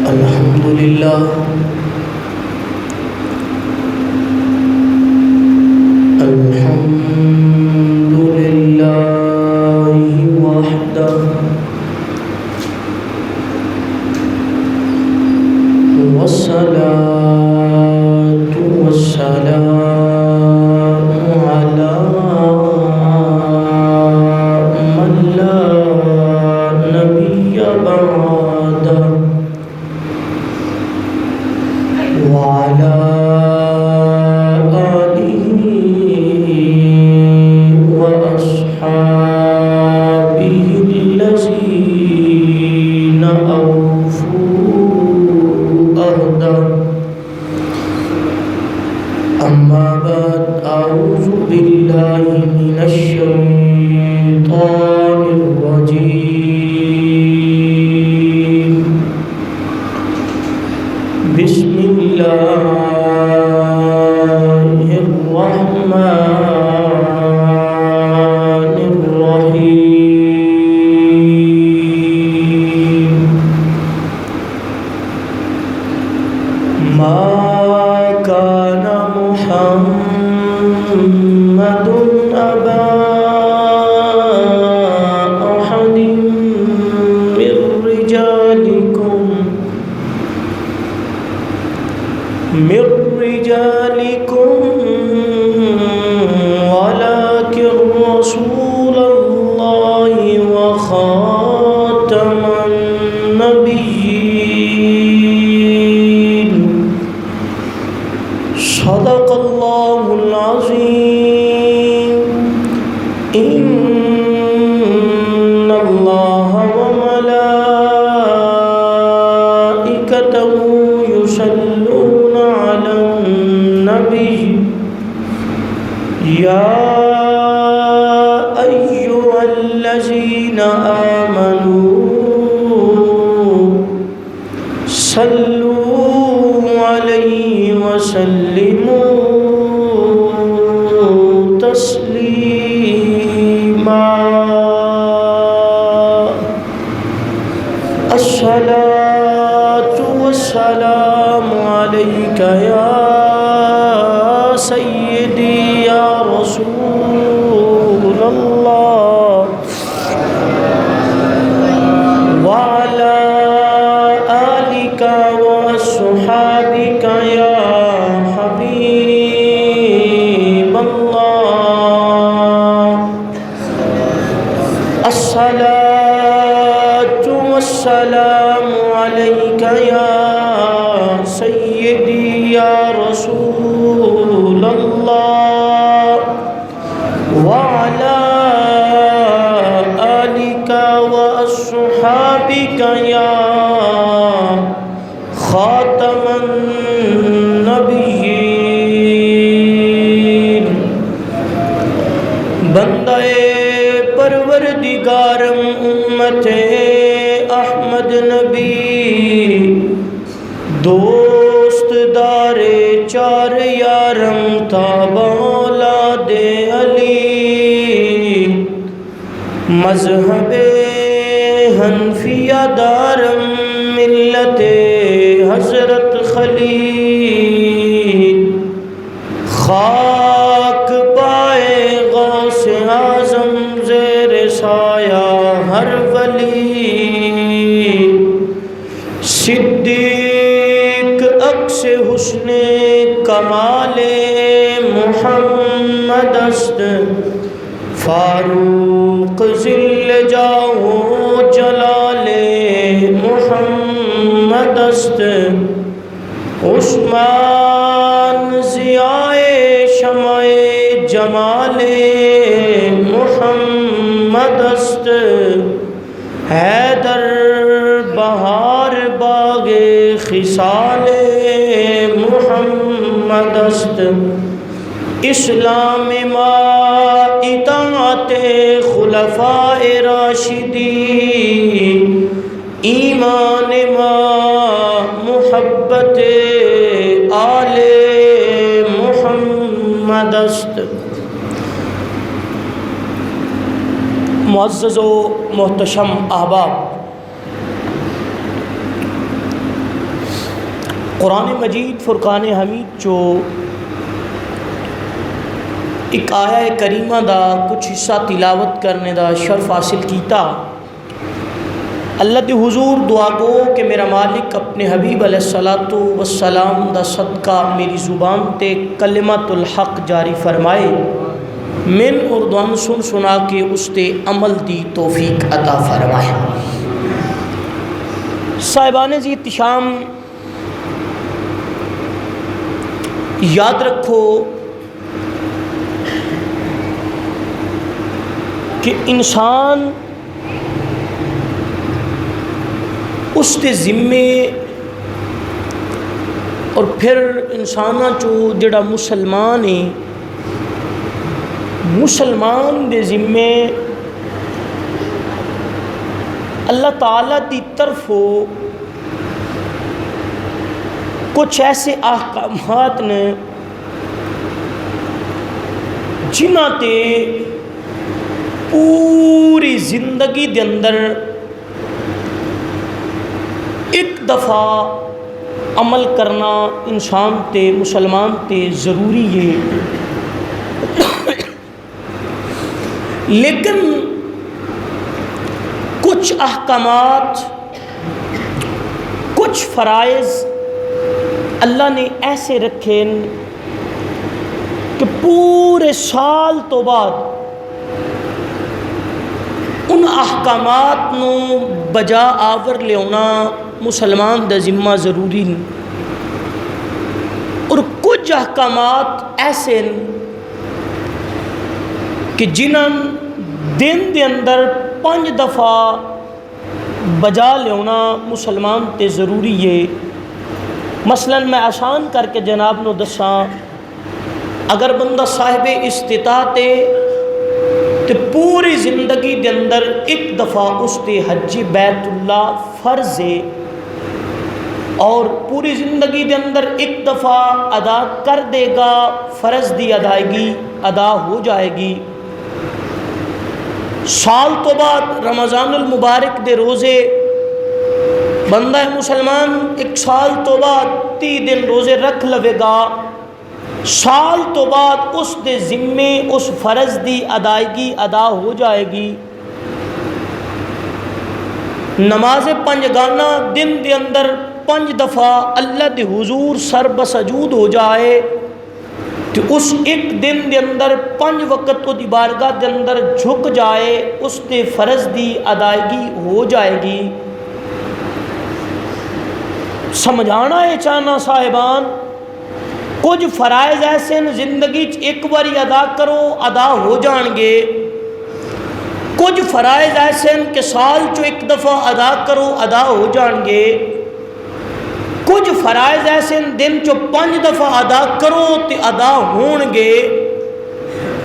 الحمد لله الحمد لله وحده والصلاة والسلام على من لا نبي بعده وعلى آله وأصحابه الذين أوفوا عهده. أما بعد، أعوذ بالله من الشيطان الرجيم. بسم الله الرحمن الرحيم. ما كان محمد أبا أحد من رجالكم ولكن رسول الله وخاتم النبيين. صدق الله العظيم. إن الله وملائكته يصلون على النبي يا أيها الذين آمنوا صلوا عليه وسلموا تسليما. الصلاة والسلام عليك يا سيدي يا رسول الله، وعلى آلك وصحابك يا حبيب الله. الصلاة والسلام عليك يا سيدي يا رسول الله، وعلى آلك وأصحابك يا خاتم النبيين. بندہ پروردگارم امت احمد نبی، دوست دار چار یارم تاب اولاد علی، مذہب حنفیہ دارم ملت حضرت خلیل، خاک پائے غوث اعظم زیر سایہ ہر ولی، صدیق عکس حسن کمال محمد است، فاروق ذل جاہ و جلال محمد است، عثمان ضیاء شمع جمال محمد است، حیدر بہار باغ خصال محمد است، اسلام ما اطاعت خلفاء راشدین، ایمان ما محبت آل محمد است. معزز و محتشم احباب، قرآن مجید فرقان حمید جو ایک آیہ کریمہ دا کچھ حصہ تلاوت کرنے دا شرف حاصل کیتا۔ اللہ دی حضور دعا گو کہ میرا مالک اپنے حبیب علیہ الصلاۃ والسلام دا صدقہ میری زبان تے کلمۃ الحق جاری فرمائے، من اردوان سن سنا کے اس تے عمل دی توفیق عطا فرمائے۔ صاحبان زی احتشام، یاد رکھو کہ انسان اس کے ذمے اور پھر انساناں چو جڑا مسلمان ہے، مسلمان دے ذمے اللہ تعالیٰ دی طرفوں کچھ ایسے احکامات نے جنہاں تے پوری زندگی دے اندر ایک دفعہ عمل کرنا انسان تے مسلمان تے ضروری ہے، لیکن کچھ احکامات، کچھ فرائض اللہ نے ایسے رکھے کہ پورے سال تو بعد ان احکامات نو بجا آور لیونا مسلمان دا ذمہ ضروری نہیں، اور کچھ احکامات ایسے کہ جنہاں دن دے اندر 5 دفعہ بجا لیونا مسلمان تے ضروری ہے۔ مثلا میں آسان کر کے جناب نو دساں، اگر بندہ صاحب استطاعت تو پوری زندگی دے اندر ایک دفعہ اس تے حج بیت اللہ فرض ہے، اور پوری زندگی دے اندر ایک دفعہ ادا کر دے گا، فرض دی ادائیگی ادا ہو جائے گی۔ سال تو بعد رمضان المبارک دے روزے بندہ مسلمان ایک سال تو بعد 30 دن روزے رکھ لوے گا، سال تو بعد اس دے ذمے اس فرض دی ادائیگی ادا ہو جائے گی۔ نماز پنجگانہ دن دے اندر 5 دفعہ اللہ دے حضور سر بسجود ہو جائے تو اس ایک دن دے اندر 5 وقت تو دی بارگاہ دے اندر جھک جائے، اس تے فرض دی ادائیگی ہو جائے گی۔ سمجھانا ہے چاہنا صاحبان، کچھ فرائض ایسے زندگی ایک باری ادا کرو ادا ہو جان گے، کچھ فرائض ایسے کہ سال چو ایک دفعہ ادا کرو ادا ہو جان گے، کچھ فرائض ایسے دن چو 5 دفعہ ادا کرو تے ادا ہون گے،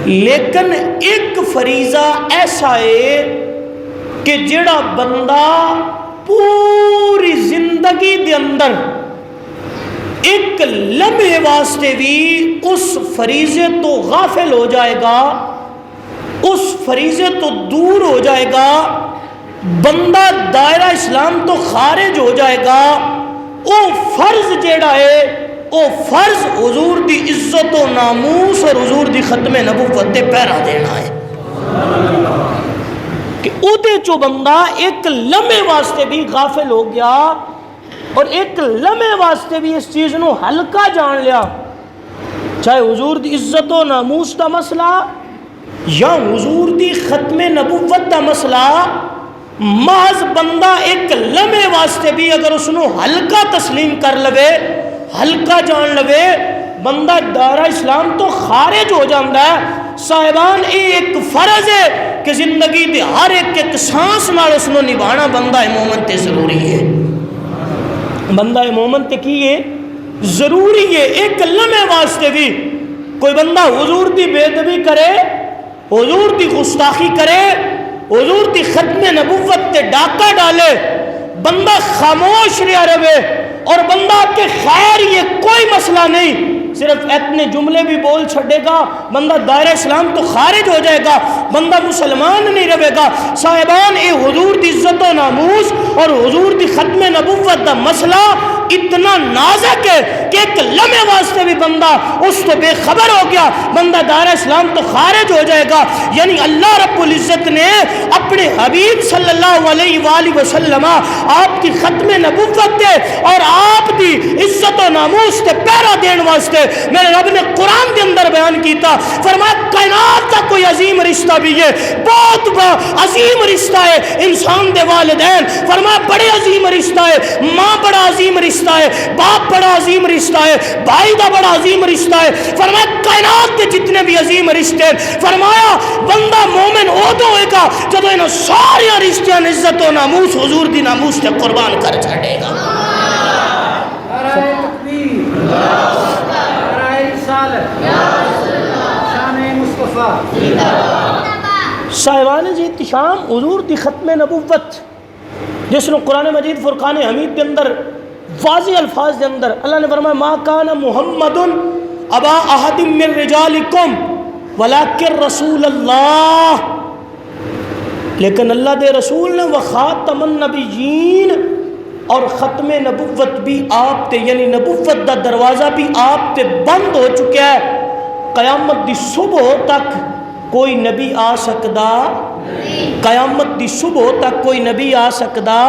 لیکن ایک فریضہ ایسا ہے کہ جڑا بندہ پوری زندگی دے اندر ایک لمحے واسطے بھی اس فریضے تو غافل ہو جائے گا، اس فریضے تو دور ہو جائے گا، بندہ دائرہ اسلام تو خارج ہو جائے گا، او فرض جیڑا ہے او فرض حضور دی عزت و ناموس اور حضور دی ختم نبوت تے پہرا دینا ہے کہ او دے چو بندہ ایک لمحے واسطے بھی غافل ہو گیا اور ایک لمحے واسطے بھی اس چیز نو ہلکا جان لیا، چاہے حضور دی عزت و ناموس دا مسئلہ یا حضور دی ختم نبوت دا مسئلہ، محض بندہ ایک لمحے واسطے بھی اگر اس نو ہلکا تسلیم کر لوے، ہلکا جان لوے، بندہ دائرہ اسلام تو خارج ہو جاندہ ہے۔ صاحبان ایک فرض ہے کہ زندگی دے ہر ایک سانس نال اس نو نبھانا بندہ مومن تے ضروری ہے، بندہ مومن تے کی ہے ضروری ہے۔ ایک لمحے واسطے بھی کوئی بندہ حضور دی بے ادبی کرے، حضور دی گستاخی کرے، حضور دی ختم نبوت تے ڈاکہ ڈالے، بندہ خاموش رہا رہے اور بندہ کہ خیر یہ کوئی مسئلہ نہیں، صرف اتنے جملے بھی بول چھڑے گا بندہ دائرہ اسلام تو خارج ہو جائے گا، بندہ مسلمان نہیں رہے گا۔ صاحبان اے حضور دی عزت و ناموس اور حضور دی ختم نبوت دا مسئلہ اتنا نازک ہے کہ ایک لمحے واسطے بھی بندہ اس تو بے خبر ہو گیا، بندہ دائرہ اسلام تو خارج ہو جائے گا۔ یعنی اللہ رب العزت نے اپنے حبیب صلی اللہ علیہ وآلہ وسلم آپ کی ختم نبوت دے اور آپ دی عزت و ناموس تے پہرا دین واسطے میرے رب نے قرآن کے اندر بیان کیتا، فرمایا کائنات کا کوئی عظیم رشتہ بھی ہے، بہت عظیم رشتہ ہے انسان دے والدین، فرمایا بڑے عظیم رشتہ ہے، ماں بڑا عظیم رشتہ ہے، باپ بڑا عظیم رشتہ ہے، بھائی دا بڑا عظیم رشتہ ہے، فرمایا کائنات کے جتنے بھی عظیم رشتے، فرمایا بندہ مومن ادو ہوئے گا جب انہوں سارے رشتیاں عزت و ناموس حضور دی ناموس تے قربان کر چھڑے گا۔ صاحبان جی احتشام حضور دی ختم نبوت جس نے قرآن مجید فرقان حمید کے اندر واضح الفاظ کے اندر اللہ نے فرمایا ما کان محمد ابا احد من رجالکم ولکن رسول اللہ، لیکن اللہ دے رسول نے وخاتم النبیین اور ختم نبوت بھی آپ تے یعنی نبوت دا دروازہ بھی آپ تے بند ہو چکا ہے، قیامت دی صبح تک کوئی نبی آ سکدا، قیامت دی صبح تک کوئی نبی آ سکدا۔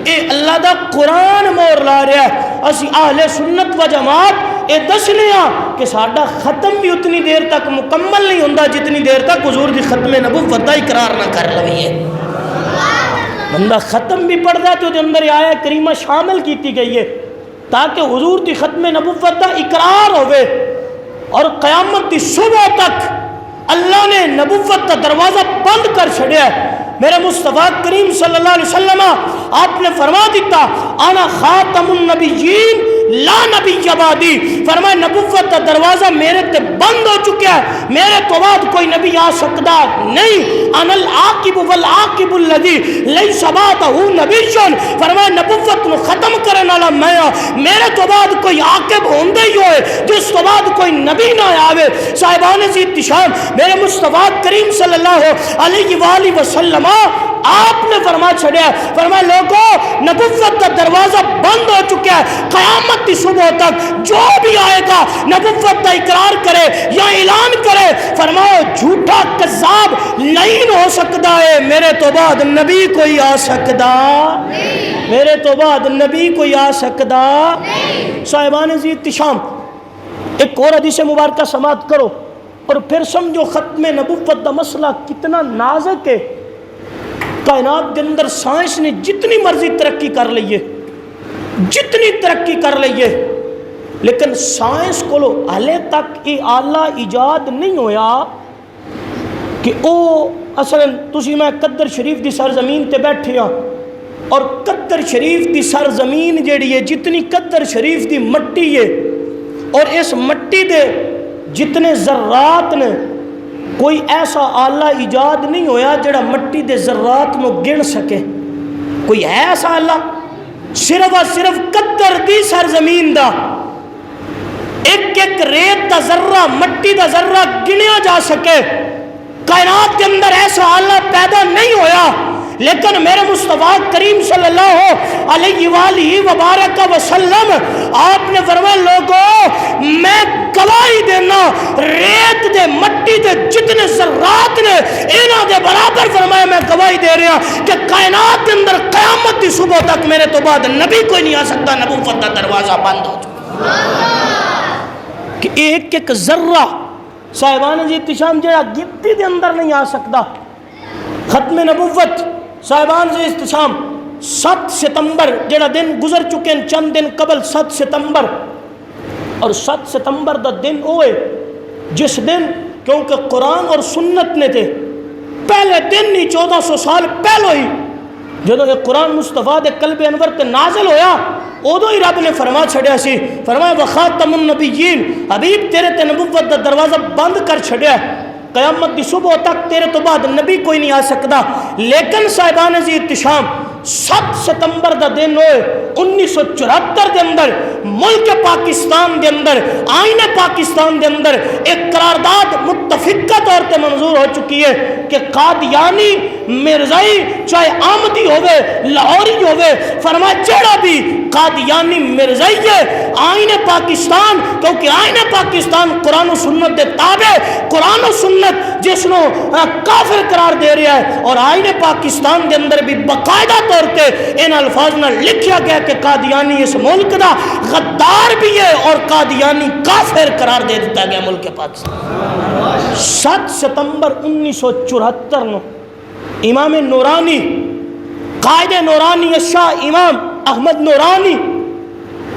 اے اللہ دا قرآن مور لا رہا ہے، اسی اہل سنت و جماعت اے دسنے ہاں کہ ساڈا ختم بھی اتنی دیر تک مکمل نہیں ہوندا جتنی دیر تک حضور دی ختم نبوت دا اقرار نہ کر لویے۔ بندہ ختم بھی پڑھدا تو دے اندر آیا کریمہ شامل کیتی گئی ہے تاکہ حضور دی ختم نبوت دا اقرار ہوئے اور قیامت دی صبح تک اللہ نے نبوت کا دروازہ بند کر چھڑیا ہے۔ میرے مصطفیٰ کریم صلی اللہ علیہ وسلم آپ نے فرما دیتا انا خاتم النبیین لا نبی بعدی، فرمایا نبوت کا دروازہ میرے تے بند ہو چکا ہے، میرے تو بعد کوئی نبی آ سکتا نہیں۔ انا العاقب والعاقب الذی لیس بعدہ نبی، فرمایا نبوت نو ختم کرنے والا میں ہاں، میرے تو بعد کوئی عاقب ہوندے ہی ہوئے جس تو بعد کوئی نبی نہ آوے۔ صاحبان سی احتشام میرے مصطفیٰ کریم صلی اللہ علیہ وآلہ وسلم آپ نے فرما چھڑیا، فرمایا لوگوں نبوت کا دروازہ بند ہو چکا ہے، قیامت کی صبح تک جو بھی آئے گا نبوت کا اقرار کرے یا اعلان کرے، فرمایا جھوٹا کذاب نہیں ہو سکتا ہے، میرے تو بعد نبی کوئی آ سکتا، میرے تو بعد نبی کوئی آ سکتا۔ صاحبان ذی احتشام ایک اور حدیث مبارکہ سماعت کرو اور پھر سمجھو ختم نبوت کا مسئلہ کتنا نازک ہے۔ کائنات کے اندر سائنس نے جتنی مرضی ترقی کر لئیے، جتنی ترقی کر لئیے، لیکن سائنس کو لو حالے تک یہ آلہ ایجاد نہیں ہویا کہ او اصلا تسی میں قدر شریف دی سرزمین تے بیٹھے ہاں اور قدر شریف دی سرزمین جیڑی ہے جتنی قدر شریف دی مٹی ہے اور اس مٹی دے جتنے ذرات نے کوئی ایسا آلہ ایجاد نہیں ہویا جڑا مٹی دے ذرات نو گن سکے، کوئی ہے ایسا آلہ؟ صرف اور صرف قدر دی سرزمین دا ایک ایک ریت دا ذرہ مٹی دا ذرہ گنیا جا سکے، کائنات کے اندر ایسا آلہ پیدا نہیں ہویا، لیکن میرے مصطفیٰ کریم صلی اللہ علیہ وآلہ وبارک وسلم آپ نے فرمایا لوگوں میں گواہی دینا ریت دے مٹی دے جتنے ذرات نے انہاں دے برابر، فرمایا میں گواہی دے رہا کہ کائنات کے اندر قیامت کی صبح تک میرے تو بعد نبی کوئی نہیں آ سکتا، نبوت کا دروازہ بند ہو چکا کہ ایک ایک ذرہ صاحبان جی احتشام جڑا گنتی دے اندر نہیں آ سکتا۔ ختم نبوت صاحبان جی احتشام 7 ستمبر جڑا دن گزر چکے ہیں چند دن قبل 7 ستمبر، اور 7 ستمبر دا دن ہوئے جس دن کیونکہ قرآن اور سنت نے تھے پہلے دن نہیں 1400 سال پہلو ہی جدو کہ قرآن مصطفیٰ دے قلب انور تے نازل ہویا ادو ہی رب نے فرما چھڑیا سی، فرمایا وخاتم النبیین حبیب تیرے تے نبوت دا دروازہ بند کر چھڑیا ہے، قیامت دی صبح تک تیرے تو بعد نبی کوئی نہیں آ سکتا۔ لیکن صاحبان ذی احتشام 7 ستمبر دا دن ہوئے 1974 دے اندر ملک پاکستان دے اندر آئین پاکستان دے اندر ایک قرارداد متفقہ طور تے منظور ہو چکی ہے کہ قادیانی مرزائی چاہے آمدی ہوئے لاہوری ہوئے، فرمایا جڑا بھی قادیانی مرزائی ہے آئین پاکستان، کیونکہ آئین پاکستان قرآن و سنت دے تابع، قرآن و سنت جس نو کافر قرار دے رہا ہے، اور آئین پاکستان دے اندر بھی باقاعدہ طور پہ ان الفاظ نہ لکھیا گیا کہ قادیانی اس ملک دا غدار بھی ہے اور قادیانی کافر قرار دے دیتا گیا ملک پاکستان۔ 7 ستمبر 1974 نو امام نورانی، قائد نورانی شاہ امام احمد نورانی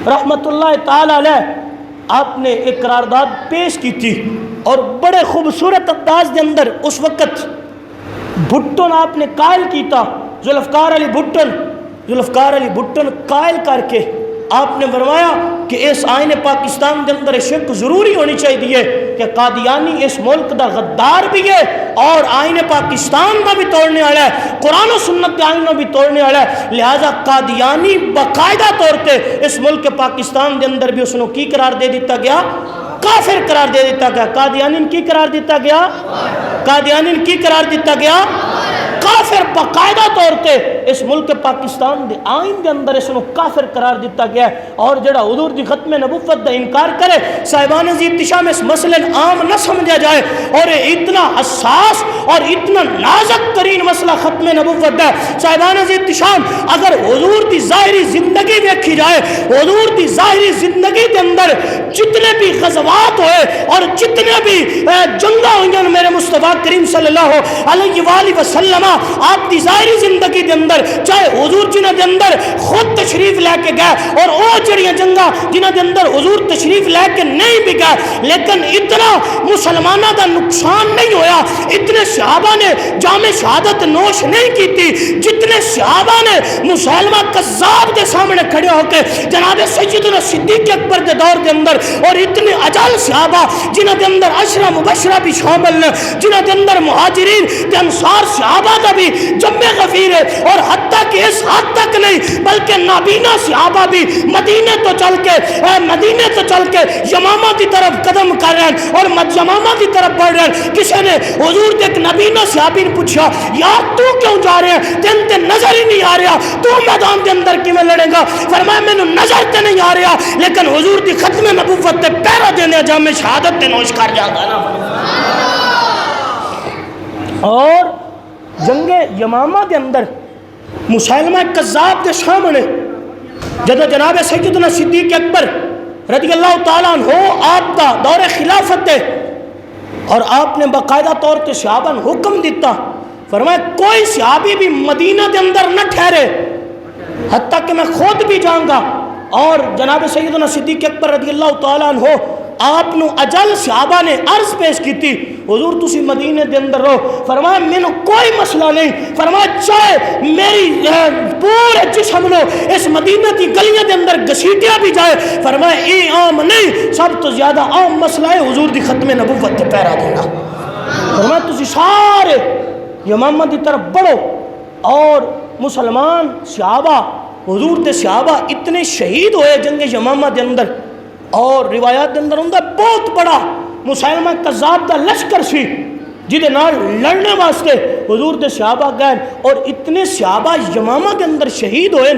رحمت اللہ تعالی علیہ، آپ نے ایک قرارداد پیش کی تھی اور بڑے خوبصورت انداز دے اندر اس وقت بھٹن آپ نے قائل کی تھا، ذوالفقار علی بھٹن قائل کر کے آپ نے فرمایا کہ اس آئین پاکستان دے اندر شک ضروری ہونی چاہیے کہ قادیانی اس ملک دا غدار بھی ہے اور آئین پاکستان دا بھی توڑنے والا ہے، قرآن و سنت کے آئین بھی توڑنے والا ہے، لہذا قادیانی باقاعدہ طور پہ اس ملک پاکستان دے اندر بھی اس نے کی قرار دے دیتا گیا؟ کافر قرار دے دیتا گیا۔ قادیانی کی قرار دیتا گیا؟ قادیانی کی قرار دیتا گیا؟ کافر باقاعدہ طور پہ اس ملک پاکستان دے آئین دے اندر اس نو کافر قرار دیتا گیا ہے۔ اور جڑا حضور دی ختم نبوت دا انکار کرے، صاحبان عزیز احتشام اس مسئلے عام نہ سمجھا جائے، اور اتنا حساس اور اتنا نازک ترین مسئلہ ختم نبوت ہے۔ صاحبان عزیز احتشام اگر حضور دی ظاہری زندگی دیکھی جائے، حضور دی ظاہری زندگی دے اندر جتنے بھی غزوات ہوئے اور جتنے بھی جنگاں ہوئیں، میرے مصطفیٰ کریم صلی اللہ علیہ وآلہ وسلم آپ دی ظاہری زندگی دے اندر چاہے حضور جنہ دے اندر خود تشریف لے کے گئے اور او جڑیاں جنگاں جنہ دے اندر حضور تشریف لے کے نہیں بھی گئے، لیکن اتنا مسلمانہ دا نقصان نہیں ہویا، اتنے صحابہ نے جام شہادت نوش نہیں کی تھی جتنے صحابہ نے مسلمہ قذاب دے سامنے کھڑے ہو کے جناب سیدنا صدیق اکبر دے دور دے اندر، اور اتنے اجل صحابہ جنہ دے اندر عشرہ مبشرہ بھی شامل ہیں، جنہ دے اندر مہاجرین تے انصار صحابہ دا بھی جمع غفیر ہے، اور حتیٰ کہ اس حد تک نہیں بلکہ نابینا صحابہ بھی مدینے تو چل کے یمامہ کی طرف قدم کر رہے ہیں اور یمامہ کی طرف بڑھ رہے ہیں۔ کسی نے حضور دے ایک نابینا صحابی نے پوچھا، یار تو کیوں جا رہے ہیں؟ تین تے نظر ہی نہیں آ رہا، تو میدان دے اندر کیوں لڑے گا؟ فرمایا میں نے نظر تے نہیں آ رہا، لیکن حضور دی ختم نبوت تے پہرا دینے جامع شہادت تے نوش کر جا گا نا۔ اور جنگ یمامہ دے اندر مسلمہ قذاب دے سامنے جدو جناب سیدنا صدیق اکبر رضی اللہ تعالیٰ عنہ آپ دا دور خلافت ہے، اور آپ نے باقاعدہ طور پہ صحابہ نے حکم دیتا، فرمایا کوئی صحابی بھی مدینہ دے اندر نہ ٹھہرے حتیٰ کہ میں خود بھی جاؤں گا۔ اور جناب سیدنا صدیق اکبر رضی اللہ تعالیٰ عنہ آپ نو اجل صحابہ نے عرض پیش کی تھی، حضور تسی مدینے دے اندر رہو، فرمایا میں نے کوئی مسئلہ نہیں، فرمایا چاہے میری پورے جسم نو اس مدینہ کی گلیاں دے اندر گھسیٹیا بھی جائے، فرمایا اے عام نہیں، سب تو زیادہ عام مسئلہ ہے حضور دی ختم نبوت تے پہرا دینا۔ فرمایا تسی سارے یمامہ دی طرف بڑھو، اور مسلمان صحابہ حضور دے صحابہ اتنے شہید ہوئے جنگ یمامہ دے اندر، اور روایات دے اندر ہوندا بہت بڑا مسلمہ قذاب دا لشکر سی جدے نال لڑنے واسطے حضور دے صحابہ گئے، اور اتنے صحابہ یمامہ دے اندر شہید ہوئے،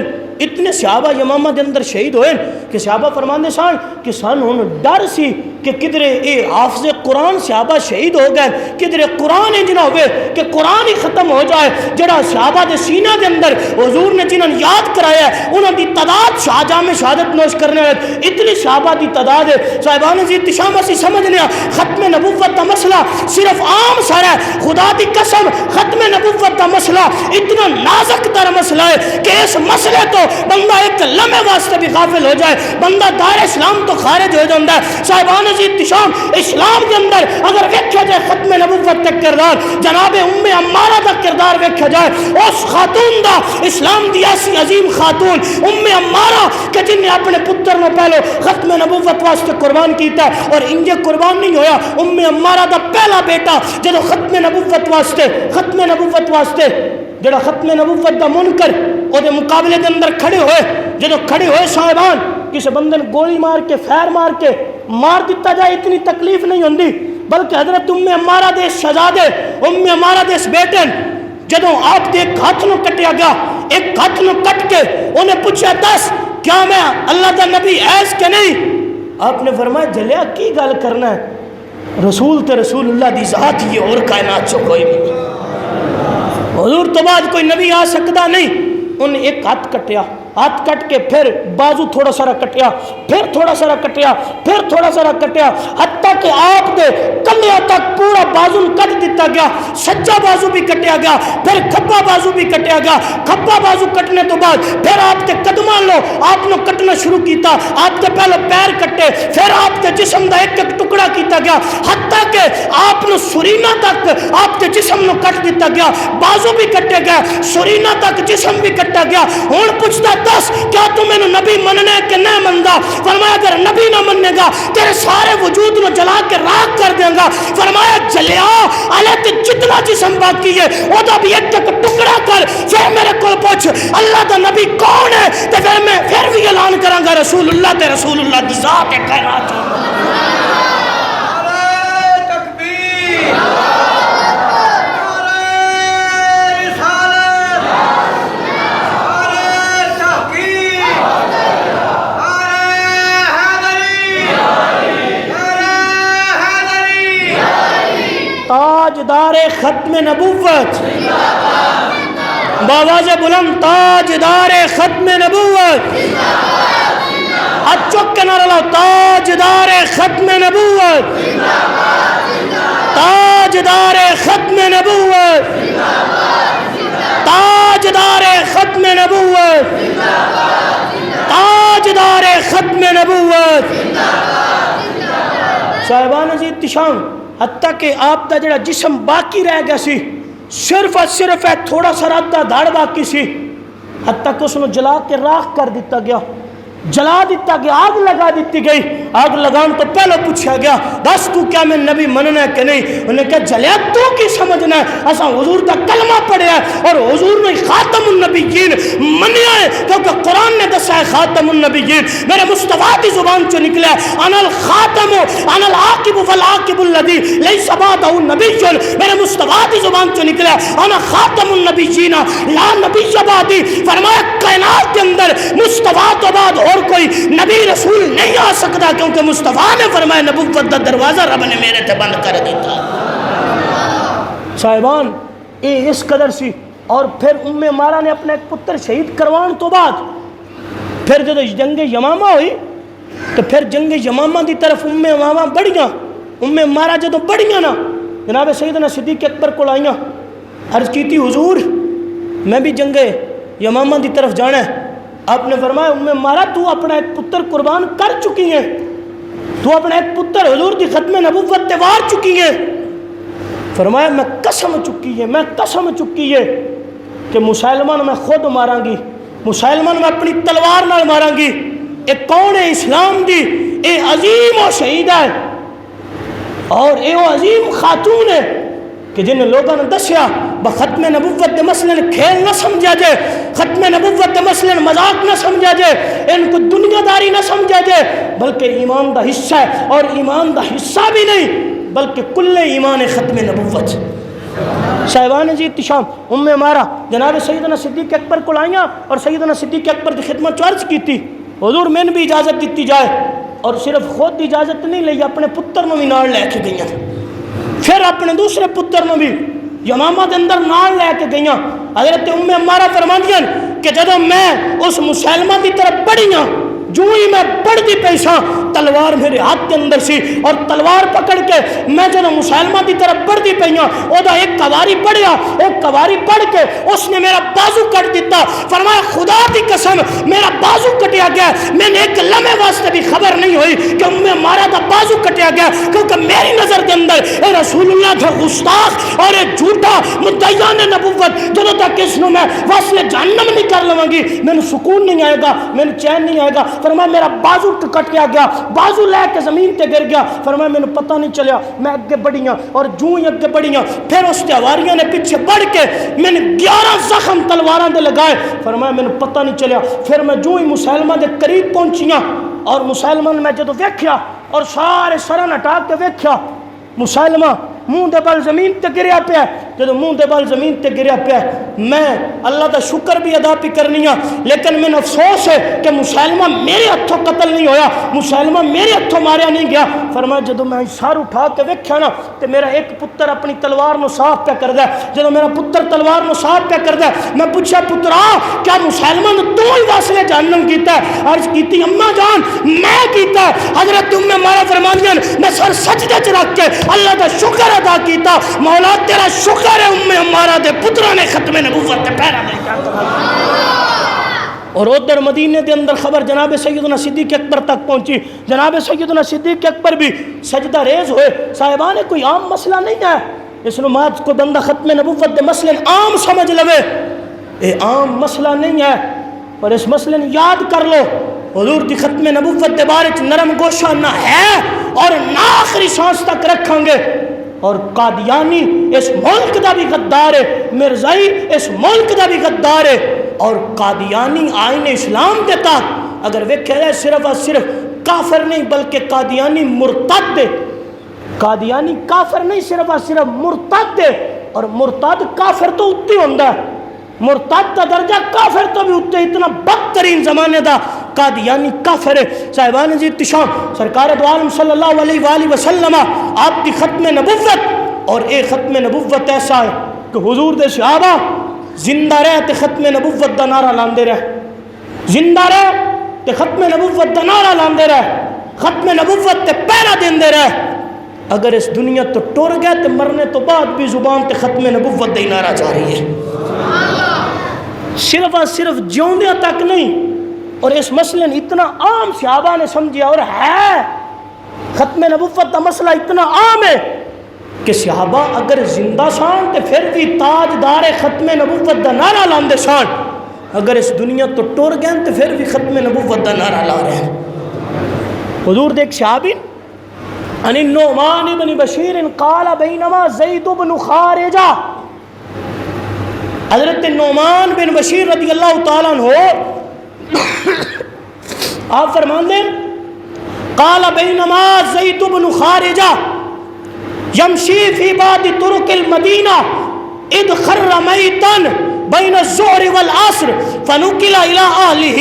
اتنے صحابہ یمامہ دے اندر شہید ہوئے کہ صحابہ فرماندے سان کہ سان ہن ڈر سی کہ کدھرے اے حافظ قرآن صحابہ شہید ہو گئے، کدھرے قرآن انج نہ ہوئے کہ قرآن ہی ختم ہو جائے، جڑا صحابہ دے سینہ دے اندر حضور نے جنہاں یاد کرایا ہے انہاں دی تعداد جامع شہادت نوش کرنے والے اتنی صحابہ دی تعداد ہے۔ صاحبان عزیز احتشام اسی سمجھنے ختم نبوت دا مسئلہ صرف عام سارا ہے، خدا دی قسم ختم نبوت دا مسئلہ اتنا نازک تر مسئلہ ہے کہ اس مسئلے تو بندہ ایک لمحے واسطے بھی غافل ہو جائے بندہ دائر اسلام تو خارج ہو جاتا ہے۔ صاحبان عزیز احتشام اسلام کے اندر اگر ویکھا جائے ختم نبوت کا کردار، جناب ام عمارہ کا کردار ویکھا جائے، اس خاتون دا اسلام دی ایسی عظیم خاتون ام عمارہ کہ جن نے اپنے پتر نو پہلو ختم نبوت واسطے قربان کیتا ہے، اور انجے قربان نہیں ہویا ام عمارہ دا پہلا بیٹا جدو ختم نبوت واسطے جڑا ختم نبوت دا منکر وہ مقابلے کے اندر کھڑے ہوئے، جدو کھڑے ہوئے صاحبان کسی بندے نے گولی مار کے فیر مار دیتا جائے اتنی تکلیف نہیں ہوندی، بلکہ حضرت ام عمارہ دے شہزادے ام عمارہ دے بیٹے جدو آپ دے ایک ہاتھ نو کٹیا گیا، ایک ہاتھ نو کٹ کے انہیں پوچھا دس کیا میں اللہ دا نبی ایس کے نہیں؟ آپ نے فرمایا جلیا کی گل کرنا ہے، رسول تے رسول اللہ دی ذات یہ اور کائنات چو کوئی نہیں، حضور تو بعد کوئی نبی آ سکتا نہیں۔ انہیں ایک ہاتھ کٹیا، ہاتھ کٹ کے پھر بازو تھوڑا سارا کٹیا، پھر تھوڑا سارا کٹیا، پھر تھوڑا سارا کٹیا، حتیٰ کہ آپ دے کلیاں تک پورا بازو کٹ دیتا گیا، سجا بازو بھی کٹیا گیا، پھر کھبا بازو بھی کٹیا گیا۔ کھبا بازو کٹنے تو بعد پھر آپ کے قدماں لو آپ نے کٹنا شروع کیتا، آپ کے پہلے پیر کٹے، پھر آپ کے جسم دا ایک ایک ٹکڑا کیتا گیا، حتیٰ کہ آپ نے سرینہ تک آپ کے جسم نو کٹ دیتا گیا، بازو بھی کٹے گئے، سرینہ تک جسم بھی کٹا گیا۔ ہون پوچھتا دس کیا تم میں نبی مننے کہ نہیں مندا؟ فرمایا اگر نبی نہ مننے گا تیرے سارے وجود نو جلا کے راکھ کر دیں گا۔ فرمایا جلیا علیہ تے جتنا جسم باقی ہے وہ دا بھی ایک ایک ٹکڑا کر، پھر میرے کو پوچھ اللہ دا نبی کون ہے، تے پھر بھی اعلان کراں گا رسول اللہ تے رسول اللہ دی ذات ہے کائنات۔ تاجدار ختم نبوت، باواز بلند تاجدار ختم نبوت، اچھک کے نعرہ لاؤ تاجدار ختم نبوت، تاجدار ختم نبوت، تاجدار ختم نبوت، تاجدار ختم نبوت۔ صاحبان عزیز احتشام، حتیٰ کہ آپ دا جڑا جسم باقی رہ گیا سی صرف ہے تھوڑا سا رادہ دھاڑ باقی سی، حتیٰ کہ اس نے جلا کے راکھ کر دیتا گیا، جلا دیتا گیا، آگ لگا دیتی گئی۔ آگ لگان تو پہلے پوچھا گیا بس تو کیا میں نبی مننا ہے کہ نہیں؟ انہوں نے کہا جلیا تو کی سمجھنا ہے، اساں حضور دا کلمہ پڑھے ہے اور حضور نے خاتم النبیین منیا ہے، کیونکہ قرآن نے دسا ہے خاتم النبیین میرے مصطفیٰ کی زبان چو نکلا ہے، انا الخاتم انا العاقب والعاقب الذی لیس بعدہ نبی، میرے مصطفیٰ کی زبان چو نکلا ہے انا خاتم النبیین لا نبی بعدی۔ فرمایا کائنات کے اندر مصطفیٰ تو بعد اور کوئی نبی رسول نہیں آ سکتا، کیونکہ مصطفیٰ نے فرمایا نبوت دا دروازہ رب نے میرے تے بند کر دیتا۔ صاحبان یہ اس قدر سی، اور پھر ام عمارہ نے اپنے ایک پتر شہید کروان تو بعد پھر جب جنگ یمامہ ہوئی تو پھر جنگ یمامہ دی طرف ام عمارہ بڑھیاں، ام عمارہ جدو بڑھیاں نا جناب سیدنا صدیق اکبر کو آئیاں، عرض کی تھی حضور میں بھی جنگ یمامہ دی طرف جانا ہے۔ آپ نے فرمایا ام عمارہ تو اپنا ایک پتر قربان کر چکی ہیں، تو اپنا ایک پتر حضور دی ختم نبوت وار چکی ہے۔ فرمایا میں قسم چکی ہے، میں قسم چکی ہے کہ مسلمان میں خود ماراں گی، مسلمان میں اپنی تلوار نال ماراں گی۔ ایک کون ہے اسلام دی، اے عظیم و شہید ہے، اور اے وہ عظیم خاتون ہے کہ جن لوگوں نے دسیا ختم نبوت دے مسئلے کھیل نہ سمجھا جائے، ختم نبوت دے مسئلے مذاق نہ سمجھا جائے، ان کو دنیا داری نہ سمجھا جائے، بلکہ ایمان دا حصہ ہے، اور ایمان دا حصہ بھی نہیں بلکہ کل ایمان ختم نبوت۔ صاحبان جی احتشام، ام عمارہ جناب سیدنا صدیق اکبر کو آئیاں اور سیدنا صدیق اکبر کی خدمت عرض کی تھی حضور میں نے بھی اجازت دیتی جائے، اور صرف خود اجازت نہیں لئی اپنے پتر نو بھی نال لے کے گئیاں، پھر اپنے دوسرے پتر نو بھی یمامہ دے اندر نال لے کے گئیاں۔ حضرت ام عمارہ فرماندیاں کہ جدو میں اس مسلمہ کی طرف بڑھیاں، جو ہی میں بڑھ دی پیساں تلوار میرے ہاتھ کے اندر سی، اور تلوار پکڑ کے میں جدو مسلمہ کی طرف بڑھ دی پیاں او دا ایک کواری پڑھیا، ایک کواری پڑھ کے اس نے میرا بازو کٹ دیتا۔ فرمایا خدا کی قسم میرا بازو کٹیا گیا، میں نے ایک لمحے واسطے بھی خبر نہیں ہوئی کہ ام عمارہ دا بازو کٹیا گیا، کیونکہ میری نظر کے اندر اے رسول اللہ کا گستاخ اور اے جھوٹا مدعیان نبوت جدو تک اس نو میں وصل جہنم نہیں کر لوں گی میں نے سکون نہیں آئے گا، میں نے چین نہیں آئے گا۔ فرمایا میرا بازو کٹ گیا، بازو لے کے زمین تے گر گیا. فرمایا میں نے پتہ نہیں چلیا, میں اگے بڑھیاں اور جوں ہی اگے بڑھیاں, پھر اس تہواریاں نے پیچھے بڑھ کے میں نے 11 زخم تلواراں دے لگائے. فرمایا میں نے پتہ نہیں چلیا. پھر میں جوں ہی مسلمہ دے قریب پہنچیاں اور مسلمہ نے میں جدو ویکھیا اور سارے سرن ہٹا کے ویکھیا, مسلمہ منہ دے بل زمین تے گریا پیا. جدو منہ دے بل زمین تے گریا پیا, میں اللہ دا شکر بھی ادا پی کرنی ہاں, لیکن میں افسوس ہے کہ مسلمہ میرے ہتھوں قتل نہیں ہویا, مسلمہ میرے ہتھوں ماریا نہیں گیا. فرمایا جدو میں سر اٹھا کے ویکھیا نا تے میرا ایک پتر اپنی تلوار نو صاف پہ کردا ہے. جدو میرا پتر تلوار نو صاف پہ کردا ہے, میں پوچھا پترا کیا مسلمہ نے تو ہی واسلے جہنم کیتا ہے؟ عرض کیتی اما جان میں کیتا ہے. حضرت ام مارا فرماندیاں میں سر سجدے چ رکھ کے اللہ دا شکر ادا کیتا, مولا تیرا شکر ہے ام ہمارا دے پترا نے ختم نبوت تے پہرا دے کیا. اور ادھر مدینے دے اندر خبر جناب سیدنا صدیق اکبر تک پہنچی. جناب سیدنا صدیق اکبر بھی سجدہ ریز ہوئے. صاحبان کوئی عام مسئلہ نہیں ہے, اس نماز کو بندہ ختم نبوت دے مسئلے عام سمجھ لوے, اے عام مسئلہ نہیں ہے. اور اس مسئلے یاد کر لو, حضور دی ختم نبوت دے بارے نرم گوشہ نہ ہے اور نہ آخری سانس تک رکھیں گے. اور قادیانی اس ملک دا بھی غدار ہے, مرزائی اس ملک دا بھی غدار ہے. اور قادیانی آئین اسلام دیتا اگر ویکھیا جائے صرف اور صرف کافر نہیں بلکہ قادیانی مرتد ہے. قادیانی کافر نہیں صرف اور صرف مرتد ہے, اور مرتد کافر تو اتنے ہوندہ ہے, مرتد کا درجہ کافر تو بھی اتنے, اتنا بدترین زمانے دا قادیانی کافر ہے. صاحبان عزیز تشام سرکار دو عالم صلی اللہ علیہ وآلہ وسلم آپ کی ختم نبوت, اور ایک ختم نبوت ایسا ہے کہ حضور دے صحابہ زندہ رہے تے ختم نبوت دا نعرہ لاندے رہے, زندہ رہے تے ختم نبوت دا نعرہ لاندے رہے, ختم نبوت تے پہرا دیندے رہے. اگر اس دنیا تو ٹور گئے تے مرنے تو بعد بھی زبان تے ختم نبوت دے نعرہ جاری ہے, صرف اور صرف جیوندیاں تک نہیں. اور اس مسئلے نے اتنا عام صحابہ نے سمجھیا, اور ہے ختم نبوت دا مسئلہ اتنا عام ہے کہ صحابہ اگر زندہ سان تے پھر بھی تاجدار ختم نبوت دا نعرہ لاندے سان, اگر اس دنیا تو ٹور گئے تے پھر بھی ختم نبوت دا نعرہ لا رہے ہیں. حضور دیکھ صحابی ان النعمان بن بشیر قال بینما زید بن خارجہ, حضرت نعمان بن بشیر رضی اللہ تعالیٰ عنہ آپ فرمان دیں قال بینما زید بن خارجہ یمشی فی بعض طرق المدینہ اذ خر میتا بین الظہر والعصر فنقل الى اہلہ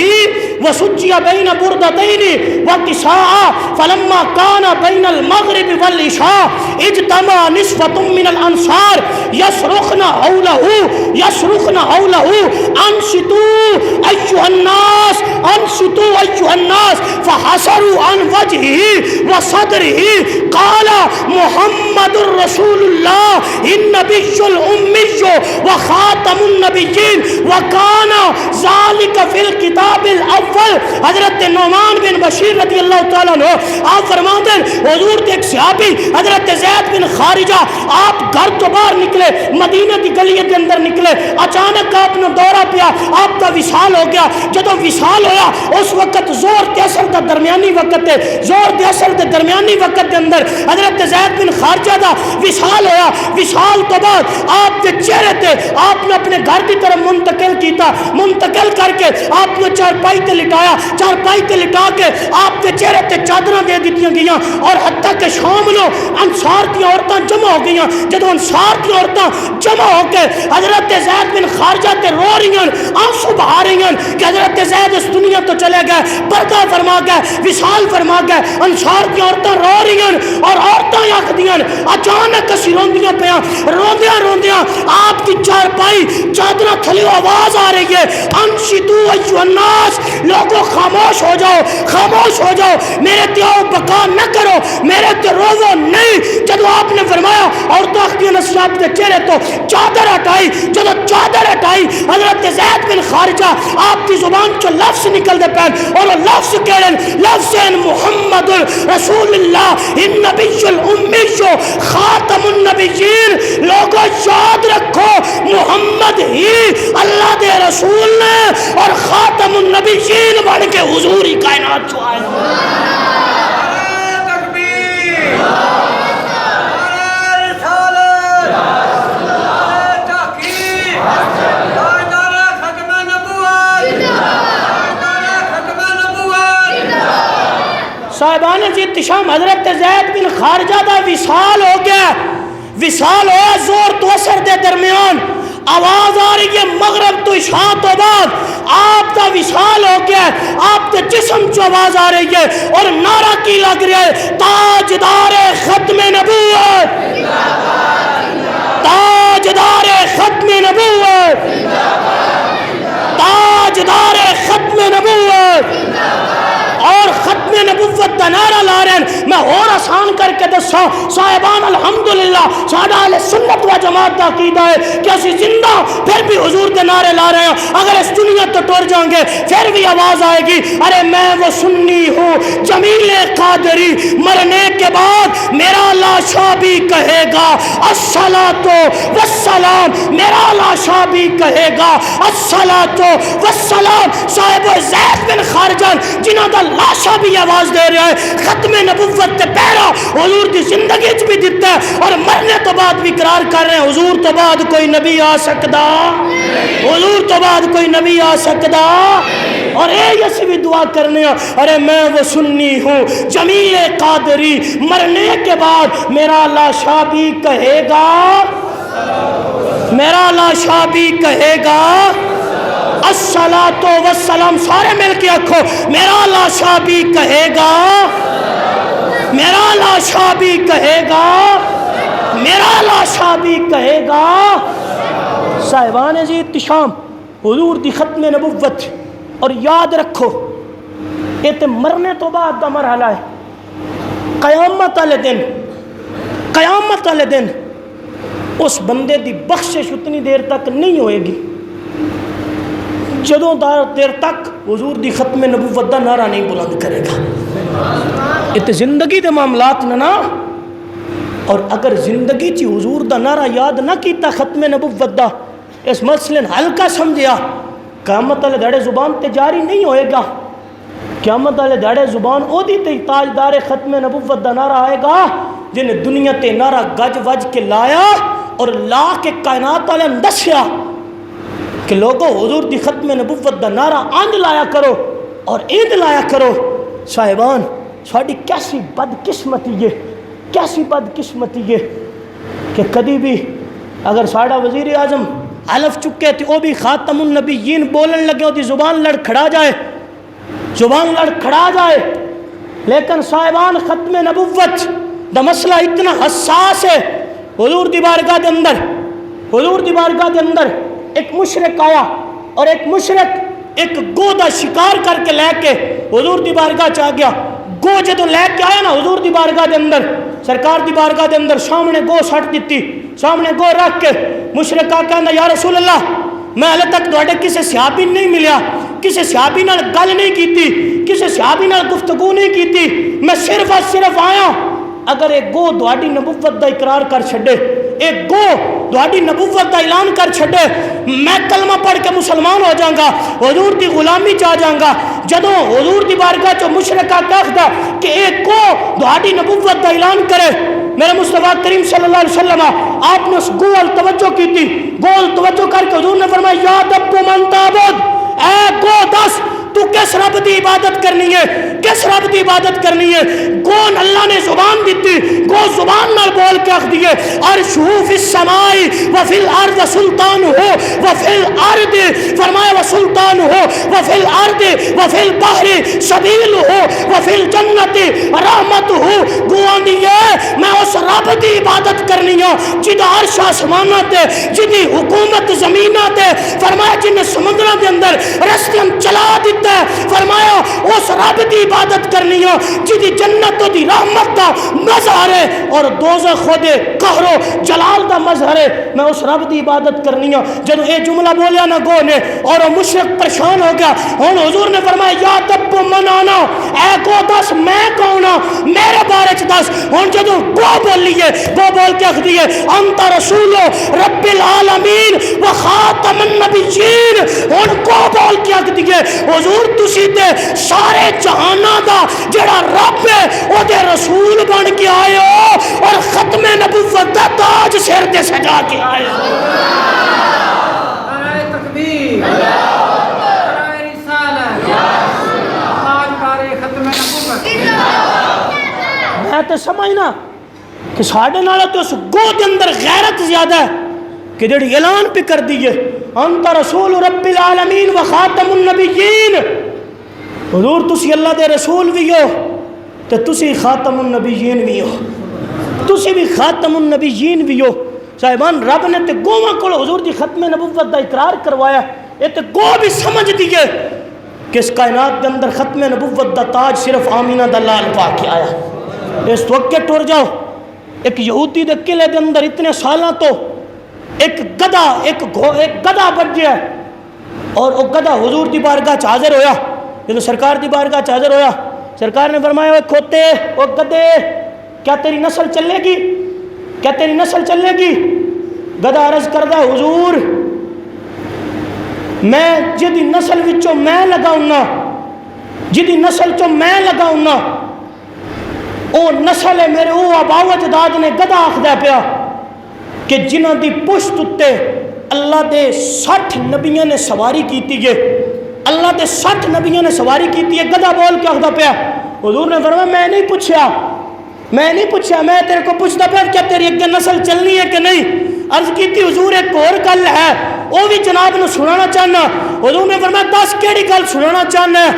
وسجی بین بردتین وکساء فلما کان بین المغرب والعشاء اجتمع نسوة من الانصار یصرخن حولہ انصتوا ایھا الناس انصتوا ایھا الناس فحسروا عن وجهه وصدره قال محمد رسول اللہ النبی الامی وخاتم النبیین وکان ذالک فی الکتاب الاول. حضرت نعمان بن بشیر رضی اللہ تعالیٰ عنہ آپ فرماتے ہیں حضور کے ایک صحابی حضرت زید بن خارجہ آپ گھر تو باہر نکلے, مدینہ کی گلی کے اندر نکلے, اچانک آپ نے دورہ پیا, آپ کا وصال ہو گیا. جدو وصال ہویا اس وقت زور تے اثر دا درمیانی وقت ہے, زور تے اثر دے درمیانی وقت دے اندر حضرت زید بن خارجہ دا وصال ہویا. وصال تو بعد آپ کے چہرے تے آپ نے اپنے گھر کی طرف منتقل کیتا, منتقل کر کے آپ نے چارپائی تے لٹایا, چارپائی تے لٹا کے آپ کے چہرے تے چادراں دے دیتیاں گئیاں, اور حتیٰ کہ شام نو انصار کی عورتاں جمع ہو گئیاں. جدو انصار کی عورتاں جمع ہو کے حضرت زید بن خارجہ تے رو رہی ہیں, آنسو بہا رہی ہیں کہ حضرت زید اس دنیا تو چلے گئے, پردہ فرما گئے, وصال فرما گئے. انصار کی عورتاں رو رہی ہیں اور عورتاں آکھدیاں اچانک اسی روندیاں پیاں, روندیاں روندیاں آپ کی چارپائی چادراں تھلیو آواز آ رہی ہے انصتوا ایھا الناس, لوگوں خاموش ہو جاؤ, خاموش ہو جاؤ, میرے تے آؤ بقا نہ کرو, میرے تے روو نہیں. جدو آپ نے فرمایا عورتوں اختی نصیحت کے چہرے تو چادر ہٹائی, جدو چادر ہٹائی حضرت زید بن خارجہ آپ کی زبان چو لفظ نکل دے پہن, اور وہ لفظ کہن لفظ محمد رسول اللہ النبی الامی خاتم النبیین. لوگوں یاد رکھو محمد ہی اللہ دے رسول نے اور خاتم النبیین بن کے حضور ہی کائنات جو آئے. صاحبان جی احتشام حضرت زید بن خارجہ دا وصال ہو گیا، وصال ہوا زور تو اثر دے درمیان، آواز آ رہی ہے مغرب تو عشاء تو بعد آپ دا وصال ہو گیا، آپ کے جسم چو آواز آ رہی ہے اور نعرہ کی لگ رہا ہے تاجدار ختم نبوت، تاجدار ختم نبوت، تاجدار ختم نبوت، اور ختم نبوت دا نعرہ لا رہے ہیں۔ میں اور آسان کر کے دسا صاحبان الحمدللہ ساڈا اہل سنت و جماعت دا عقیدہ ہے کہ اسی زندہ پھر بھی حضور دے نعرے لا رہے ہیں، اگر اس دنیا تو ٹر جائیں گے پھر بھی آواز آئے گی ارے میں وہ سنی ہوں جمیل قادری، مرنے کے بعد میرا لاشا بھی کہے گا الصلاۃ والسلام، میرا لاشا بھی کہے گا الصلاۃ والسلام۔ صاحب زید بن خارجہ جنہاں دا لاشا بھی آواز دے رہا ہے ختم نبوت تے پہرا حضور دی زندگی چ بھی دیتا ہے اور مرنے تو بعد بھی اقرار کر رہے ہیں حضور تو بعد کوئی نبی آ سکدا، حضور تو بعد کوئی نبی آ سکدا۔ اور اے اسی بھی دعا کرنے ہیں ارے میں وہ سنی ہوں جمیل قادری، مرنے کے بعد میرا لاشا بھی کہے گا، میرا لاشا بھی کہے گا الصلاۃ والسلام، سارے مل کے آکھو میرا لاشا بھی کہے گا، میرا لاشا بھی کہے گا، میرا لاشا بھی کہے گا۔ صاحبان جی احتشام حضور دی ختم نبوت، اور یاد رکھو یہ تے مرنے تو بعد دا مرحلہ ہے، قیامت والے دن، قیامت والے دن اس بندے دی بخشش اتنی دیر تک نہیں ہوئے گی جدوں دیر تک حضور دی ختم نبوت دا نعرہ نہیں بلند کرے گا۔ یہ تے زندگی دے معاملات نا، اور اگر زندگی چی حضور دا نعرہ یاد نہ کیتا ختم نبوت دا، اس مسئلے حل کا سمجھیا، قیامت والے دھڑے زبان تے جاری نہیں ہوئے گا، قیامت والے دھڑے زبان او دی تے تاجدار ختم نبوت دا نعرہ آئے گا جن دنیا تے نعرہ گج وج کے لایا اور لا کے کائنات والے دسیا کہ لوگوں حضور دی ختم نبوت دا نعرہ آنج لایا کرو اور ایند لایا کرو۔ صاحبان ساڑی کیسی بدقسمتی ہے، کیسی بدقسمتی ہے کہ کدی بھی اگر ساڑا وزیر اعظم حلف چکے تھے وہ بھی خاتم النبیین بولن لگے ہوتی زبان لڑکھڑا جائے، زبان لڑکھڑا جائے، لیکن صاحبان ختم نبوت دا مسئلہ اتنا حساس ہے۔ حضور دی بارگاہ دے اندر، حضور دی بارگاہ دے اندر ایک مشرک آیا اور ایک مشرک ایک گو دا شکار کر کے لے کے حضور دی بارگاہ چاہ گیا۔ گو جدو لے کے آیا نا حضور دی بارگاہ دے اندر، سرکار دی بارگاہ دے اندر سامنے گو سٹ دیتی، سامنے گو رکھ کے مشرک کہنا یا رسول اللہ میں ہلے تک دوڑے کسی صحابی نہیں ملیا، کسی صحابی نال گل نہیں کیتی، کسی صحابی نال گفتگو نہیں کیتی، میں صرف اور صرف آیا۔ اگر ایک گو دوڑی نبوت دا اقرار کر چھڑے، ایک گو دوڑی نبوت دا اعلان کر چھڑے، میں کلمہ پڑھ کے مسلمان ہو جاؤں گا، حضور دی غلامی چاہ جاؤں گا۔ جدوں حضور دی بارگاہ چو مشرکہ کہتا کہ ایک گو دوڑی نبوت دا اعلان کرے، میرے مصطفیٰ کریم صلی اللہ علیہ وسلم آپ نے اس گول توجہ کی تھی، گول توجہ کر کے حضور نے فرمایا یا رب من تعبد، اے گو دس تو کس رب دی عبادت کرنی ہے، کس رب دی عبادت کرنی ہے؟ گون اللہ نے زبان دیتی، گو زبان نال بول کے اخ دیئے عرشہ فی السماء وفی الارض سلطان ہو وفی الارض، فرمایا وسلطان ہو وفی الارض وفی البحر سبیل ہو وفی الجنت رحمت ہو۔ گوان دیئے میں اس رب دی عبادت کرنی ہوں جدہ عرش آسمانہ تے، جدی حکومت زمینہ تے، فرمایا جن سمندرہ دے اندر رستیاں چلا دیتا ہے، فرمایا اس رب دی عبادت کرنی ہو جدی جنت دی رحمت دا مظہر ہے اور دوزخ خود قہر و جلال دا مظہر ہے، میں اس رب دی عبادت کرنی ہو۔ جب اے جملہ بولیا نا گو نے اور وہ مشرک پریشان ہو گیا، ہن حضور نے فرمایا یا تب من آنا، اے گو دس میں کون ہوں، میرے بارے چ دس۔ ہن جدو گو بولیے، گو بول کے اخ دیے انت رسول رب العالمین و خاتم النبیین، ہن گو بول کے اخ دیے حضور تسی تے سارے جہانہ دا جڑا رب ہے او دے رسول بن کے آئے ہو اور ختم نبوت دا تاج سر تے سجا کے آئے ہو۔ نعرہ تکبیر، نعرہ رسالت، تاج کار ختم نبوت۔ میں تے سمجھنا کہ ساڈے نال تے اس گو دے اندر غیرت زیادہ ہے کہ جڑی اعلان پہ کر دیئے انت رسول رب العالمین و خاتم النبیین، حضور تسی اللہ دے رسول بھی ہو تے تسی خاتم النبیین بھی ہو، تسی بھی خاتم النبیین بھی ہو۔ صاحبان رب نے تے گواں کو حضور دی ختم نبوت دا اقرار کروایا، یہ تے گو بھی سمجھ دیئے کہ اس کائنات کے اندر ختم نبوت دا تاج صرف آمینہ دا لال پا کے آیا۔ اس وقت کے ٹور جاؤ، ایک یہودی دے قلعے دے اندر اتنے سالاں تو ایک گدھا بچ گیا اور وہ گدھا حضور دی بارگاہ چ حاضر ہویا، جب سرکار دی بارگاہ چ حاضر ہویا سرکار نے فرمایا وہ کھوتے وہ گدھے کیا تیری نسل چلے گی، کیا تیری نسل چلے گی؟ گدھا عرض کردہ حضور میں جدی نسل وچوں میں لگاؤنا، جدی نسل چوں میں لگاؤنا او نسل ہے میرے او آبا و اجداد نے گدھا آخدا پیا کہ جنہاں دی پشت اتے اللہ دے 60 نبیوں نے سواری کیتی ہے، اللہ دے 60 نبیوں نے سواری کیتی ہے، گدھا بول کے آخدا پیا۔ حضور نے فرمایا میں نہیں پوچھا، میں تیرے کو پوچھتا پیا کیا تیری اگے نسل چلنی ہے کہ نہیں؟ عرض کی تھی حضور ایک اور گل ہے وہ بھی جناب نے سنانا چاہنا۔ حضور نے فرمایا 10 کیڑی گل سنانا چاہنا ہے؟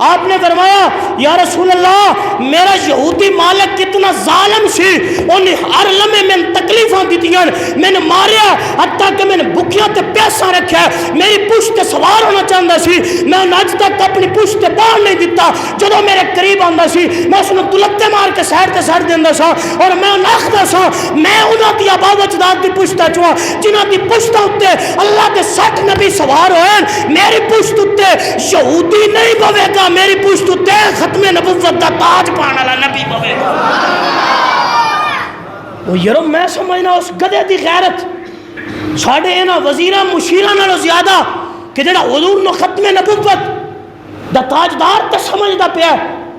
آپ نے فرمایا یا رسول اللہ میرا یہودی مالک کتنا ظالم سی، انہیں ہر لمحے میں تکلیفاں دیتیاں، میں نے ماریا حتیٰ کہ میں نے بکیاں تے پیسہ رکھا ہے، میری پشت تے سوار ہونا چاہتا سی، میں اج تک اپنی پشت تے باہر نہیں دیتا، جدو میرے قریب آندا سی میں اس نے دلتے مار کے سائڈ تے سائڈ دیندا سا اور میں آخدا سا میں انہاں دی آبا و اجداد دی پشت چواں جنہاں دی پشت اُتے اللہ دے 60 نبی سوار ہوئے، میری پشت اُتے یہودی نہیں بوے گا، میری پشت اُتے ختم نبوت دا تاج پانے والا نبی بوے گا۔ وہ یارو میں سمجھنا اس گدھے دی غیرت ساڈے انہاں وزیراں مشیراں نالوں زیادہ کہ جڑا حضور نو ختم نبوت دا تاجدار تے سمجھدا پیا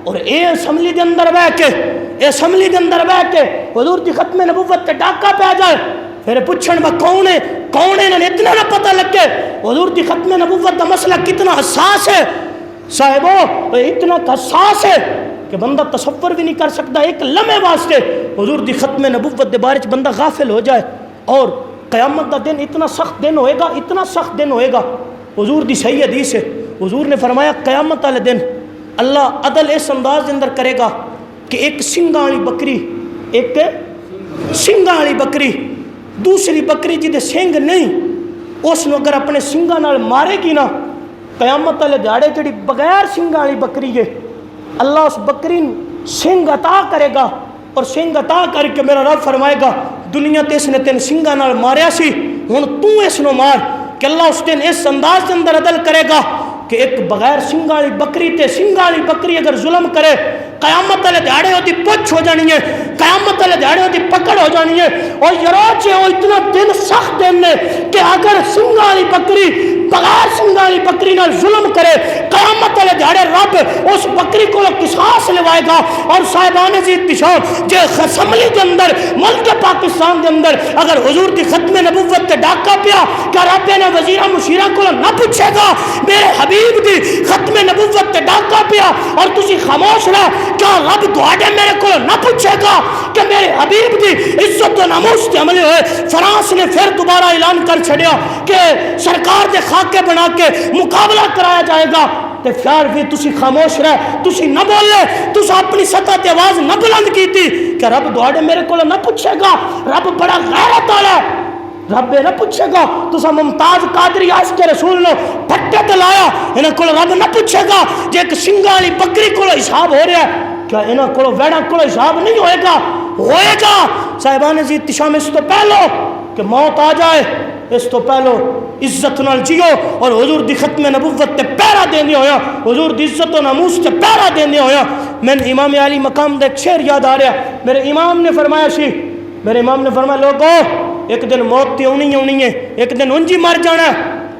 اور اے اسمبلی دے اندر بیٹھ کے حضور دی ختم نبوت تے ڈاکہ پہ جائے پھر پوچھن با کون ہے انہیں اتنا نہ پتہ لگے حضور دی ختم نبوت دا مسئلہ کتنا حساس ہے صاحبو، اتنا حساس ہے کہ بندہ تصور بھی نہیں کر سکتا ایک لمحے واسطے حضور دی ختم نبوت دے بارے چ بندہ غافل ہو جائے۔ اور قیامت دا دن اتنا سخت دن ہوئے گا حضور دی صحیح حدیث ہے، حضور نے فرمایا قیامت والے دن اللہ عدل اس انداز کے اندر کرے گا کہ ایک سنگاں والی بکری دوسری بکری جدے سنگ نہیں اس نے اگر اپنے سنگاں نال مارے گی نا، قیامت والے دیہاڑے جڑی بغیر سنگاں والی بکری ہے اللہ اس بکری سنگ عطا کرے گا اور سنگ عطا کر کے میرا رب فرمائے گا دنیا تے اس نے تین سنگاں نال ماریا سی ہن تو اس نو مار، کہ اللہ اس دن اس انداز کے اندر عدل کرے گا کہ ایک بغیر سنگاں والی بکری تے سنگاں والی بکری اگر ظلم کرے قیامت والے دیہاڑے ہوتی پچھ ہو جانی ہے، قیامت والے دیہاڑے ہوتی پکڑ ہو جانی ہے۔ اور یروچ ہے وہ اتنا دن سخت دن ہے کہ اگر سنگاں والی بکری بغیر سنگاں والی بکری نال ظلم کرے قیامت والے دیہاڑے رب اس بکری کو قصاص لوائے گا۔ اور صاحبان عزیز پیشاب جے اسمبلی کے اندر ملک پاکستان کے اندر اگر حضور کی ختم نبوت تے ڈاکہ پیا کیا رب نے وزیراں مشیراں کو نہ پوچھے گا میرے حبیب دی ختم نبوت تے ڈاکہ پیا اور تسی خاموش رہ؟ کیا رب دعاڑے میرے کو نہ پوچھے گا کہ میرے حبیب دی عزت و ناموس تے عملے ہوئے؟ فرانس نے پھر دوبارہ اعلان کر چھڑیا کہ سرکار دے خاکے بنا کے مقابلہ کرایا جائے گا، تے پھر بھی تسی خاموش رہ، تسی نہ بولے، تسی اپنی سطح تے آواز نہ بلند کی تھی کہ رب دعاڑے میرے کو نہ پوچھے گا؟ رب بڑا غیرت والا ہے، رب نہ پوچھے گا۔ تسا ممتاز قادری عاشق رسول نو پھٹے تے لایا، انہاں کول رب نہ پوچھے گا جے ایک سنگاں والی بکری کول حساب ہو رہا ہے کیا انہاں کول ویڑاں کول حساب نہیں ہوئے گا؟ ہوئے گا۔ صاحبان عزیز تشام اس تو پہلو کہ موت آ جائے اس تو پہلو عزت نال جیو اور حضور دی ختم نبوت تے پہرا دینے ہویا، حضور دی عزت و ناموس تے پہرا دینے ہویا۔ میں امام علی مقام دا ایک شعر یاد آ رہا، میرے امام نے فرمایا لوگو ایک دن موت تے ہونی ہے، ایک دن انج ہی مر جانا ہے،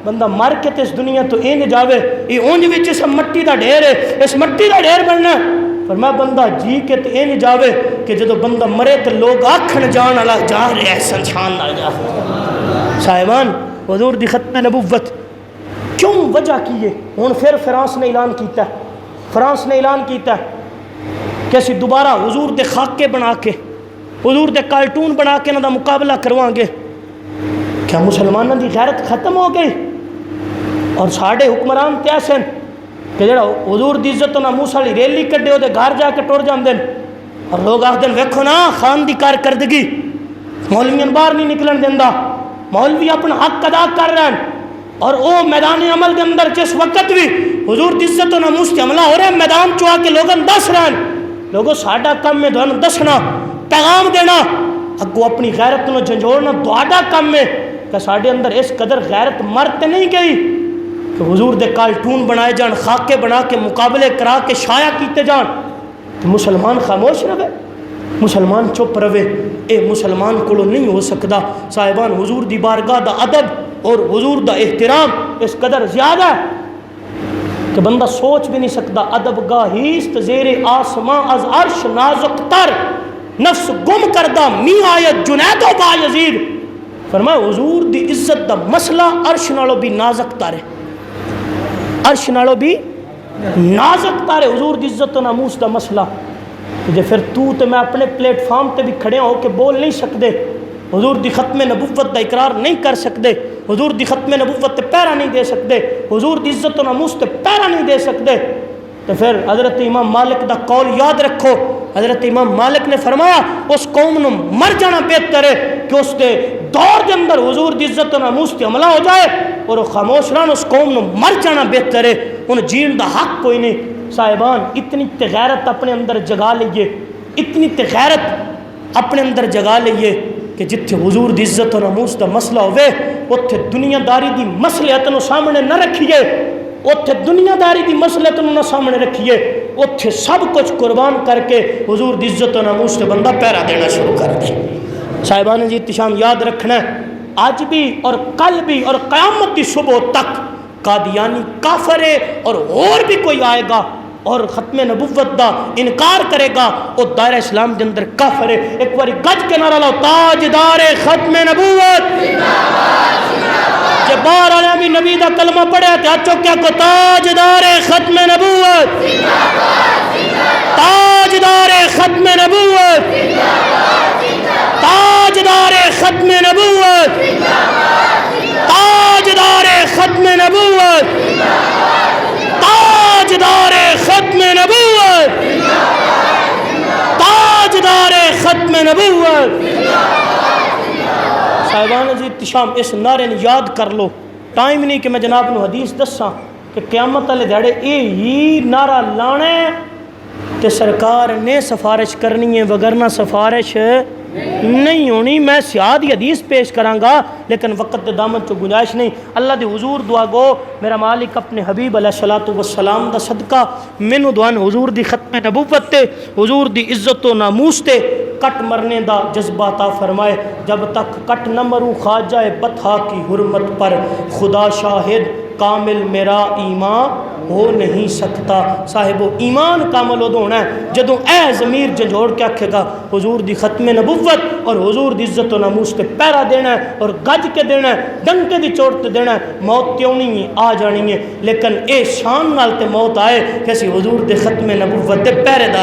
بندہ مر کے تے اس دنیا تو انج جاوے، یہ انج وچ اس مٹی دا ڈھیر ہے، اس مٹی دا ڈھیر بننا ہے۔ فرمایا بندہ جی کے تے انج جاوے کہ جدو بندہ مرے تے لوگ آکھن جان والا جا رہا ہے سنشان نال جا۔ صاحبان حضور دی ختم نبوت کیوں وجہ کی ہے؟ ہن پھر فرانس نے اعلان کیتا ہے کہ اسی دوبارہ حضور دے خاکے بنا کے حضور دے کارٹون بنا کے انہاں دا مقابلہ کرواں گے؟ کیا مسلمانوں دی غیرت ختم ہو گئی؟ اور ساڈے حکمران تے ایسے کہ جڑا حضور دی عزت و ناموس والی ریلی کڈے دے گھر جا کے ٹر جاندے اور لوگ آخدے ویکھو نا خان دی کارکردگی مولویاں باہر نہیں نکلن دیندا، مولوی اپنا حق ادا کر رہے ہیں، اور او میدان عمل کے اندر جس وقت بھی حضور دی عزت و ناموس تے حملہ ہو رہا ہے میدان چو آ کے لوگوں دس رہے ہیں، لوگوں ساڈا کم ہے تھانوں دسنا، پیغام دینا، اگو اپنی غیرت نو جھنجھوڑنا تہاڈا کم ہے کہ ساڈے اندر اس قدر غیرت مرتے نہیں گئی کہ حضور دے کارٹون بنائے جان، خاکے بنا کے مقابلے کرا کے شائع کیتے جان، تو مسلمان خاموش رہے، مسلمان چپ رہے، اے مسلمان کو نہیں ہو سکتا۔ صاحبان حضور دی بارگاہ دا ادب اور حضور دا احترام اس قدر زیادہ ہے کہ بندہ سوچ بھی نہیں سکتا۔ ادب گاہیست زیر آسماں از عرش نازک تر، نفس گم کردہ می آیت جنید و بایزید۔ فرمایا حضور دی عزت دا مسئلہ عرش نالو بھی نازک تر ہے، عرش نالو بھی نازک تر ہے حضور دی عزت و ناموس دا مسئلہ۔ کہ پھر تو میں اپنے پلیٹ فارم تے بھی کھڑے ہو کے بول نہیں سکتے، حضور دی ختم نبوت دا اقرار نہیں کر سکتے، حضور دی ختم نبوت تے پیرا نہیں دے سکتے، حضور دی عزت و ناموس تے پیرا نہیں دے سکتے، تو پھر حضرت امام مالک دا قول یاد رکھو۔ حضرت امام مالک نے فرمایا اس قوم نو مر جانا بہتر ہے کہ اس دے دور کے اندر حضور دی عزت و ناموس تے حملہ ہو جائے اور وہ خاموش رہن، اس قوم نو مر جانا بہتر ہے، ان جین دا حق کوئی نہیں۔ صاحبان اتنی غیرت اپنے اندر جگا لئیے، اتنی غیرت اپنے اندر جگا لئیے کہ جتھے حضور دی عزت و ناموس دا مسئلہ ہوئے اتھے دنیا داری دی مصلحت نو سامنے نہ رکھیے، اتھے دنیا داری دی مصلحت نو سامنے رکھیے، اتھے سب کچھ قربان کر کے حضور دی عزت و ناموس سے بندہ پیرا دینا شروع کر دے۔ صاحبان جی احتشام یاد رکھنا ہے، آج بھی اور کل بھی اور قیامت کی صبح تک قادیانی کافر ہے، اور بھی کوئی آئے گا اور ختم نبوت دا انکار کرے گا وہ دائرہ اسلام کے اندر کافر ہے۔ ایک باری گج کے نعرہ لاؤ، تاجدار ختم نبوت، جب باہر آنے بھی نبی دا کلمہ پڑھے تھے اچھو کیا کو تاجدار ختم نبوت، تاجدار ختم نبوت، تاجدار ختم نبوت، تاجدار ختم نبوت، تاجدار ختم نبوت، تاجدار ختم نبوت۔ صاحبان جی احتشام اس نعرے نے یاد کر لو، ٹائم نہیں کہ میں جناب نو حدیث دساں کہ قیامت والے دھڑے یہی نعرہ لانے تے سرکار نے سفارش کرنی ہے، وگرنہ سفارش نہیں ہونی۔ میں سیادی حدیث پیش کراں گا لیکن وقت دے دامن چو گنجائش نہیں۔ اللہ دے حضور دعا گو میرا مالک اپنے حبیب علیہ الصلوۃ والسلام دا صدقہ مینوں دوان حضور دی ختم نبوت تے حضور دی عزت و ناموس تے کٹ مرنے دا جذبہ عطا فرمائے۔ جب تک کٹ نہ مروں خواجہ بطحا کی حرمت پر، خدا شاہد کامل میرا ایمان ہو نہیں سکتا۔ صاحب ایمان کامل ہونا ہے جدوں اے ضمیر جھنجھوڑ کے آکھے گا حضور دی ختم نبوت اور حضور دی عزت و ناموس تے پیرا دینا ہے اور گج کے دینا ہے، ڈنکے دی چوٹ تے دینا ہے۔ موت کیوں نہیں آ جانی ہے، لیکن اے شان نال تے موت آئے کہ اسی حضور دے ختم نبوت دے پہرے دار